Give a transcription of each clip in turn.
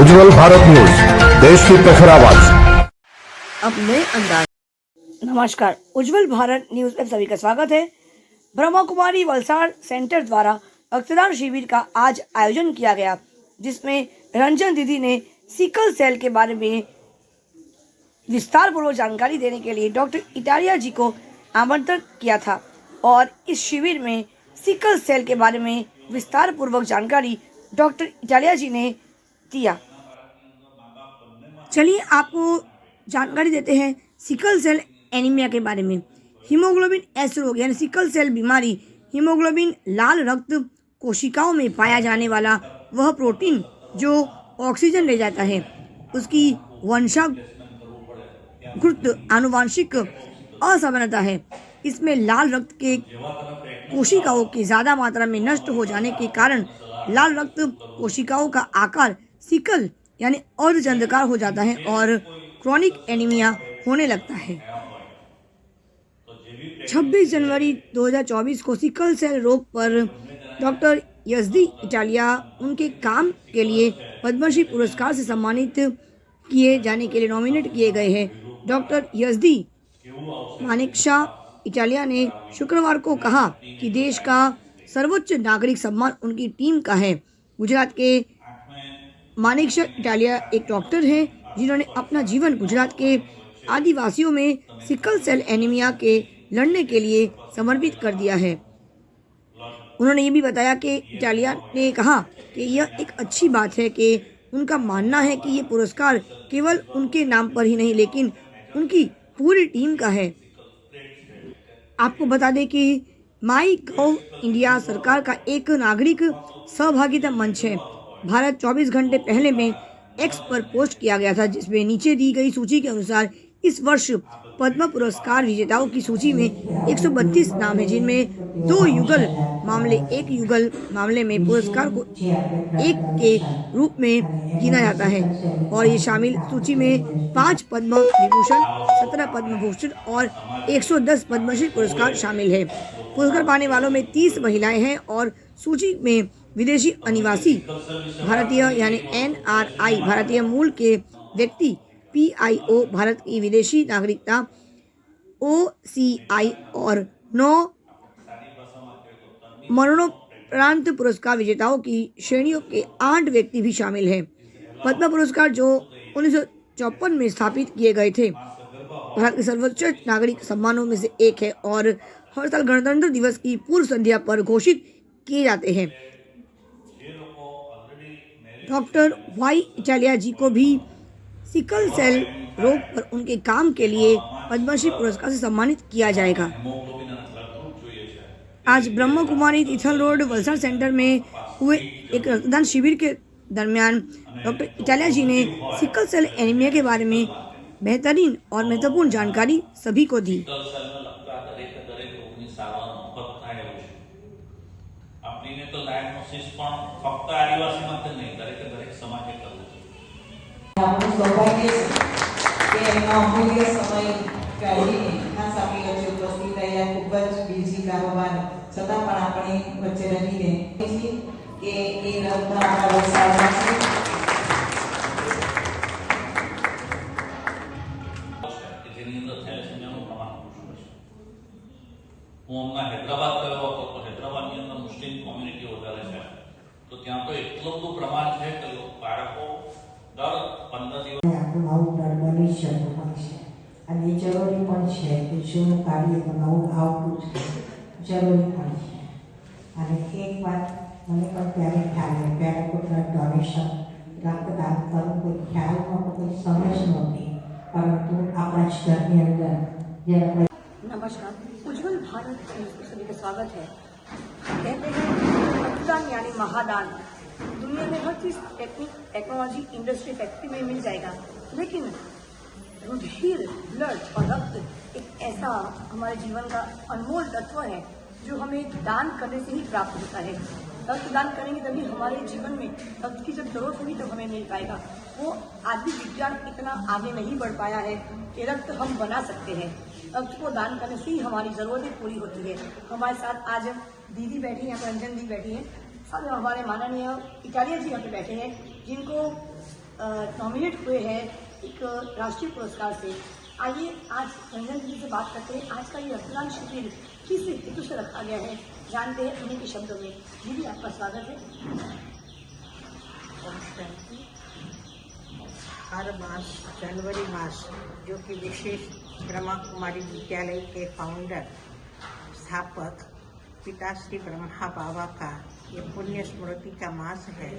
उज्जवल Bharat news, देश की प्रखर आवाज। अब नए अंदाज। नमस्कार, उज्जवल भारत न्यूज में सभी का स्वागत है। ब्रह्मा कुमारी वलसाड़ सेंटर द्वारा रक्तदान शिविर का आज आयोजन किया गया, जिसमें रंजन दीदी ने सिकल सेल के बारे में विस्तार पूर्वक जानकारी देने के लिए डॉक्टर इटालिया जी को आमंत्रित किया था और इस शिविर में सिकल सेल के बारे में विस्तार पूर्वक जानकारी डॉक्टर इटालिया जी ने दिया। चलिए आपको जानकारी देते हैं सिकल सेल एनीमिया के बारे में। हीमोग्लोबिन एस रोग यानी सिकल सेल बीमारी हीमोग्लोबिन लाल रक्त कोशिकाओं में पाया जाने वाला वह प्रोटीन जो ऑक्सीजन ले जाता है, उसकी वंशानुगत आनुवांशिक असमानता है। इसमें लाल रक्त के कोशिकाओं की ज़्यादा मात्रा में नष्ट हो जाने के कारण लाल रक्त कोशिकाओं का आकार सिकल यानी अर्धचंद्राकार हो जाता है और क्रॉनिक एनीमिया होने लगता है। 26 जनवरी 2024 को सिकल सेल रोग पर डॉक्टर यजदी इटालिया उनके काम के लिए पद्मश्री पुरस्कार से सम्मानित किए जाने के लिए नॉमिनेट किए गए हैं। डॉक्टर यजदी मानेकशॉ इटालिया ने शुक्रवार को कहा कि देश का सर्वोच्च नागरिक सम्मान उनकी टीम का है। गुजरात के मानेकशॉ इटालिया एक डॉक्टर हैं जिन्होंने अपना जीवन गुजरात के आदिवासियों में सिकल सेल एनीमिया के लड़ने के लिए समर्पित कर दिया है। उन्होंने ये भी बताया कि इटालिया ने कहा कि यह एक अच्छी बात है कि उनका मानना है कि ये पुरस्कार केवल उनके नाम पर ही नहीं लेकिन उनकी पूरी टीम का है। आपको बता दें कि माई गव इंडिया सरकार का एक नागरिक सहभागिता मंच है। भारत 24 घंटे पहले में एक्स पर पोस्ट किया गया था, जिसमें नीचे दी गई सूची के अनुसार इस वर्ष पद्म पुरस्कार विजेताओं की सूची में 132 नाम है, जिनमें 2 युगल मामले में पुरस्कार को एक के रूप में गिना जाता है और ये शामिल सूची में 5 पद्म विभूषण, 17 पद्म भूषण और 110 पद्मश्री पुरस्कार शामिल है। पुरस्कार पाने वालों में 30 महिलाएं हैं और सूची में विदेशी अनिवासी भारतीय यानी NRI भारतीय मूल के व्यक्ति, PIO भारत की विदेशी नागरिकता, OCI और 9 मरणोपरांत पुरस्कार विजेताओं की श्रेणियों के 8 व्यक्ति भी शामिल हैं। पद्म पुरस्कार जो 1954 में स्थापित किए गए थे, भारत के सर्वोच्च नागरिक सम्मानों में से एक है और हर साल गणतंत्र दिवस की पूर्व संध्या पर घोषित किए जाते हैं। डॉक्टर वाई इटालिया जी को भी सिकल सेल रोग पर उनके काम के लिए पद्मश्री पुरस्कार से सम्मानित किया जाएगा। आज ब्रह्मा कुमारी तीर्थल रोड वलसाड़ सेंटर में हुए एक रक्तदान शिविर के दरमियान डॉक्टर इटालिया जी ने सिकल सेल एनीमिया के बारे में बेहतरीन और महत्वपूर्ण जानकारी सभी को दी। આપણીને તો ડાયગ્નોસિસ પણ ફક્ત આદિવાસી માટે નહીં, દરેકે દરેક સમાજે કરવું છે। આપણું સૌભાગ્ય છે કે એમનો અમૂલ્ય સમય કાઢીને ખાસ આપણી વચ્ચે ઉપસ્થિત રહ્યા, ખૂબ જ બીજી કારોબાર છતાં પણ આપણી વચ્ચે રહીને કે એ રત્ન આપણા વલસાડમાં છે। જેની અંદર થેલેસેમિયાનું પ્રમાણ ઓછું છે। હું હમણાં હૈદરાબાદ ગયો હતો તો હૈદરાબાદની અંદર મુસ્લિમ કોમ્યુનિટી વધારે છે, તો ત્યાં તો એટલું બધું પ્રમાણ છે કે બાળકો દર 15 દિવસ આપણું નવું બ્લડ ડોનેશન પણ છે અને એ જરૂરી પણ છે કે જો કાર્ય તો નવું આવતું છે જરૂરી પણ છે। અને એક વાત મને પણ ત્યારે ખ્યાલ આવ્યો, ત્યારે કોઈ બ્લડ ડોનેશન રક્તદાન કરવું કોઈ ખ્યાલ નહોતો, કોઈ સમજ નહોતી, પરંતુ આપણા જ ઘરની અંદર જ્યારે नमस्कार, उज्जवल भारत न्यूज़ में सभी का स्वागत है। कहते हैं रक्तदान यानी महादान। दुनिया में हर चीज टेक्नोलॉजी इंडस्ट्री फैक्ट्री में मिल जाएगा, लेकिन रुधिर ब्लड और रक्त एक ऐसा हमारे जीवन का अनमोल तत्व है जो हमें दान करने से ही प्राप्त होता है। रक्तदान करेंगे तभी हमारे जीवन में रक्त की जब जरूरत होगी तो हमें मिल पाएगा। वो आदमी विज्ञान इतना आगे नहीं बढ़ पाया है कि रक्त हम बना सकते हैं। रक्त को दान करने से ही हमारी ज़रूरतें पूरी होती है। हमारे साथ आज दीदी बैठी हैं, रंजन दी बैठी हैं, साथ में हमारे माननीय इटालिया जी यहाँ पे बैठे हैं, जिनको नॉमिनेट हुए हैं एक राष्ट्रीय पुरस्कार से। आइए आज रंजन जी से बात करते हैं। आज का ये रक्तदान शिविर किस हेतु से रखा गया है, जानते हैं उन्हीं के शब्दों में। दीदी आपका स्वागत है। हर मास जनवरी मास जो कि विशेष ब्रह्मा कुमारी विद्यालय के फाउंडर स्थापक पिता श्री ब्रह्मा बाबा का ये पुण्य स्मृति का मास है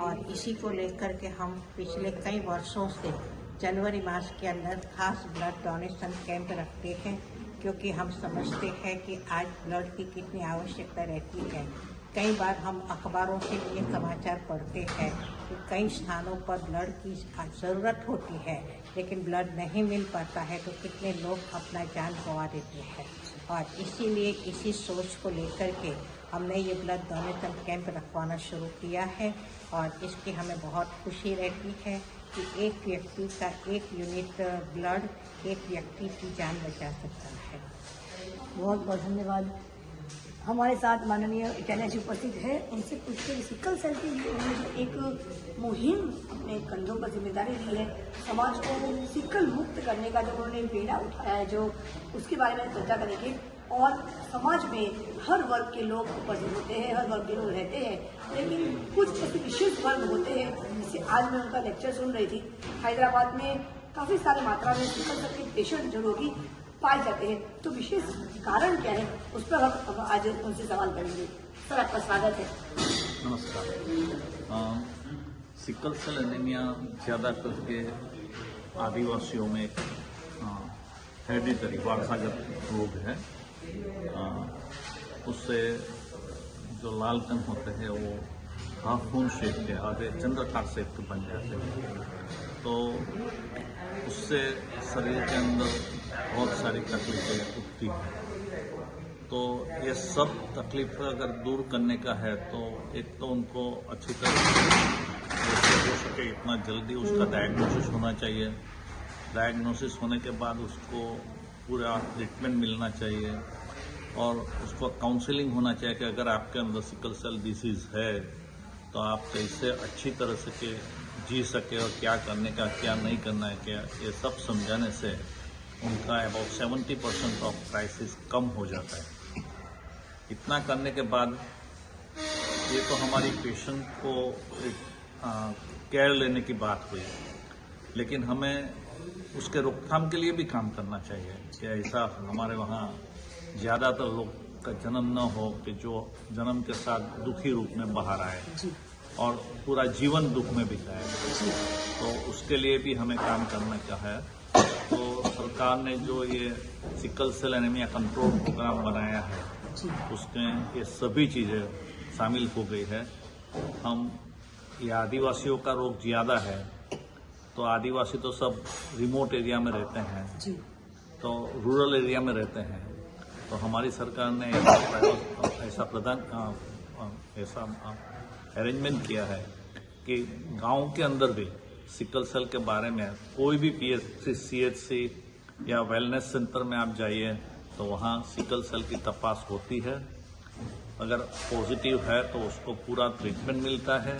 और इसी को लेकर के हम पिछले कई वर्षों से जनवरी मास के अंदर खास ब्लड डोनेशन कैंप रखते हैं, क्योंकि हम समझते हैं कि आज ब्लड की कितनी आवश्यकता रहती है। कई बार हम अखबारों से ये समाचार पढ़ते हैं कि कई स्थानों पर ब्लड की ज़रूरत होती है लेकिन ब्लड नहीं मिल पाता है, तो कितने लोग अपना जान गंवा देते हैं। और इसीलिए इसी सोच को लेकर के हमने ये ब्लड डोनेशन कैंप रखवाना शुरू किया है और इसकी हमें बहुत खुशी रहती है कि एक व्यक्ति का 1 यूनिट ब्लड एक व्यक्ति की जान बचा सकता है। बहुत बहुत धन्यवाद। हमारे साथ माननीय इटालिया जी उपस्थित है। उनसे पूछते हैं सिकल सेल के लिए उन्होंने जो एक मुहिम अपने कंधों पर जिम्मेदारी ली है, समाज को सिकल मुक्त करने का जो उन्होंने बेड़ा उठाया है, जो उसके बारे में चर्चा करेंगे। और समाज में हर वर्ग के लोग उपस्थित होते हैं, हर वर्ग के लोग रहते हैं, लेकिन कुछ ऐसे विशेष वर्ग होते हैं। जैसे आज मैं उनका लेक्चर सुन रही थी, हैदराबाद में काफ़ी सारी मात्रा में सिकल सेल के पेशेंट जो रोगी पाए जाते हैं, तो विशेष कारण क्या है उस पर हम आज उनसे सवाल करेंगे। सर आपका स्वागत है। नमस्कार। सिकल सेल एनीमिया ज़्यादा करके आदिवासियों में हेरिडिटरी वारसागत रोग है। उससे जो लाल कण होते हैं वो हाफ मून शेप के, आधे चंद्रकार शेप के बन जाते हैं, तो उससे शरीर के अंदर बहुत सारी तकलीफें उठती हैं। तो ये सब तकलीफें अगर दूर करने का है तो एक तो उनको अच्छी तरह से हो सके इतना जल्दी उसका डायग्नोसिस होना चाहिए। डायग्नोसिस होने के बाद उसको पूरा ट्रीटमेंट मिलना चाहिए और उसको काउंसलिंग होना चाहिए कि अगर आपके अंदर सिकल सेल डिसीज़ है तो आप कैसे अच्छी तरह से के जी सके और क्या करने का क्या नहीं करना है, क्या ये सब समझाने से उनका अबाउट 70% ऑफ क्राइसिस कम हो जाता है। इतना करने के बाद ये तो हमारी पेशेंट को केयर लेने की बात हुई, लेकिन हमें उसके रोकथाम के लिए भी काम करना चाहिए कि ऐसा हमारे वहाँ ज़्यादातर लोग का जन्म न हो कि जो जन्म के साथ दुखी रूप में बाहर आए और पूरा जीवन दुख में बिताए। तो उसके लिए भी हमें काम करना चाहिए। तो सरकार ने जो ये sickle cell anaemia control programme बनाया है उसमें ये सभी चीज़ें शामिल हो गई है। हम ये आदिवासियों का रोग ज़्यादा है, तो आदिवासी तो सब रिमोट एरिया में रहते हैं, तो रूरल एरिया में रहते हैं। तो हमारी सरकार ने ऐसा अरेंजमेंट किया है कि गांव के अंदर भी सिकल सेल के बारे में कोई भी PHC, CHC या वेलनेस सेंटर में आप जाइए तो वहाँ सिकल सेल की तपास होती है। अगर पॉजिटिव है तो उसको पूरा ट्रीटमेंट मिलता है।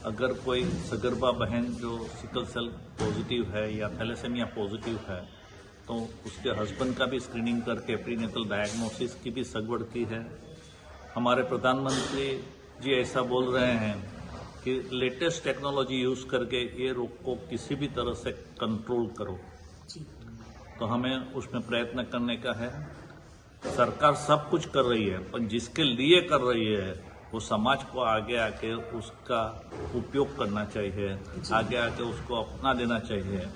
अगर कोई सगर्भा बहन जो सिकल सेल पॉजिटिव है या थैलेसेमिया पॉजिटिव है तो उसके हस्बैंड का भी स्क्रीनिंग करके प्रीनेटल डायग्नोसिस की भी सगवड़ की है। हमारे प्रधानमंत्री जी ऐसा बोल रहे हैं कि लेटेस्ट टेक्नोलॉजी यूज़ करके ये रोग को किसी भी तरह से कंट्रोल करो। तो हमें उसमें प्रयत्न करने का है। सरकार सब कुछ कर रही है, पर जिसके लिए कर रही है वो समाज को आगे आके उसका उपयोग करना चाहिए, आगे आके उसको अपना देना चाहिए।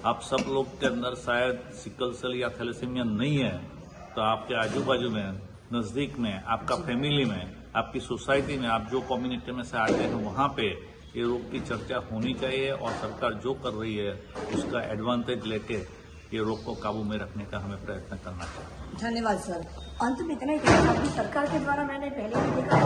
आप सब लोग के अंदर शायद सिकल सेल या थैलेसीमिया नहीं है, तो आपके आजू बाजू में, नज़दीक में, आपका फैमिली में, आपकी सोसाइटी में, आप जो कम्युनिटी में से आते हैं वहाँ पे ये रोग की चर्चा होनी चाहिए और सरकार जो कर रही है उसका एडवांटेज लेके ये रोग को काबू में रखने का हमें प्रयत्न करना चाहिए। धन्यवाद सर। अंत में इतना ही कहना, अपनी सरकार के द्वारा मैंने पहले भी देखा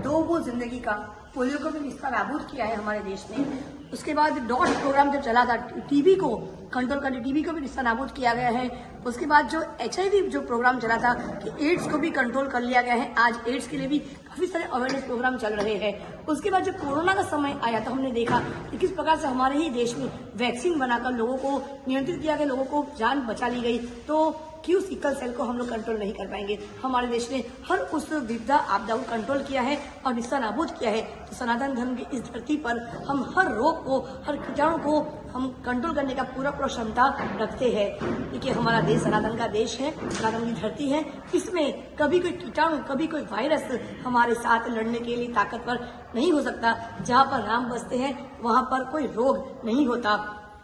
2 वो जिंदगी का पोलियो को भी निस्तार नाबूद किया है हमारे देश में। उसके बाद डॉट प्रोग्राम जब चला था, टीबी को कंट्रोल करने, टीबी को भी निस्तार नाबूद किया गया है। उसके बाद जो HIV जो प्रोग्राम चला था कि एड्स को भी कंट्रोल कर लिया गया है। आज एड्स के लिए भी काफ़ी सारे अवेयरनेस प्रोग्राम चल रहे हैं। उसके बाद जब कोरोना का समय आया तो हमने देखा कि किस प्रकार से हमारे ही देश में वैक्सीन बनाकर लोगों को नियंत्रित किया गया, लोगों को जान बचा ली गई। तो क्यों सिकल सेल को हम लोग कंट्रोल नहीं कर पाएंगे? हमारे देश ने हर उस विपदा आपदा को कंट्रोल किया है और निस्ता नाबूद किया है। तो सनातन धर्म की इस धरती पर हम हर रोग को, हर कीटाणु को हम कंट्रोल करने का पूरा क्षमता रखते हैं, क्योंकि हमारा देश सनातन का देश है, सनातन की धरती है। इसमें कभी कोई कीटाणु, कभी कोई वायरस हमारे साथ लड़ने के लिए ताकतवर नहीं हो सकता। जहाँ पर राम बसते हैं वहाँ पर कोई रोग नहीं होता।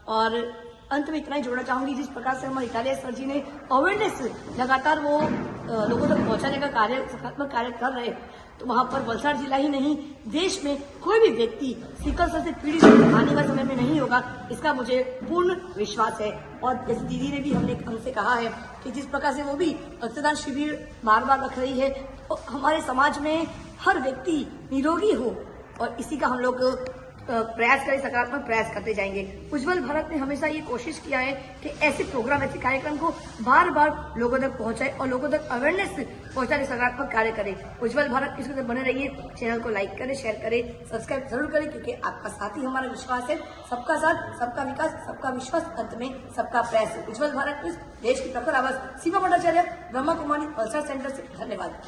और अंत में इतना ही जोड़ना चाहूंगी, जिस प्रकार से हमारे इटालिया सर जी ने अवेयरनेस लगातार वो लोगों तक पहुंचाने का कार्य, सकारात्मक कार्य कर रहे हैं, तो वहां पर वलसाड़ जिला ही नहीं, देश में कोई भी व्यक्ति सिकल सेल से पीड़ित आने वाले समय में नहीं होगा, इसका मुझे पूर्ण विश्वास है। और जैसे दीदी ने भी हमसे कहा है कि जिस प्रकार से वो भी रक्तदान शिविर बार बार रख रही है, तो हमारे समाज में हर व्यक्ति निरोगी हो, और इसी का हम लोग प्रयास करें, सकारात्मक प्रयास करते जाएंगे। उज्जवल भारत ने हमेशा ये कोशिश किया है कि ऐसे प्रोग्राम, ऐसे कार्यक्रम को बार बार लोगों तक पहुंचाए और लोगों तक अवेयरनेस पहुंचाने सकारात्मक कार्य करें। उज्जवल भारत इसके साथ बने रहिए। चैनल को लाइक करें, शेयर करें, सब्सक्राइब जरूर करें, क्योंकि आपका साथ ही हमारा विश्वास है। सबका साथ, सबका विकास, सबका विश्वास, अंत में सबका प्रयास। उज्जवल भारत देश की प्रखर आवाज। सीमा भट्टाचार्य, ब्रह्मा कुमारी, वलसाड़ सेंटर से धन्यवाद।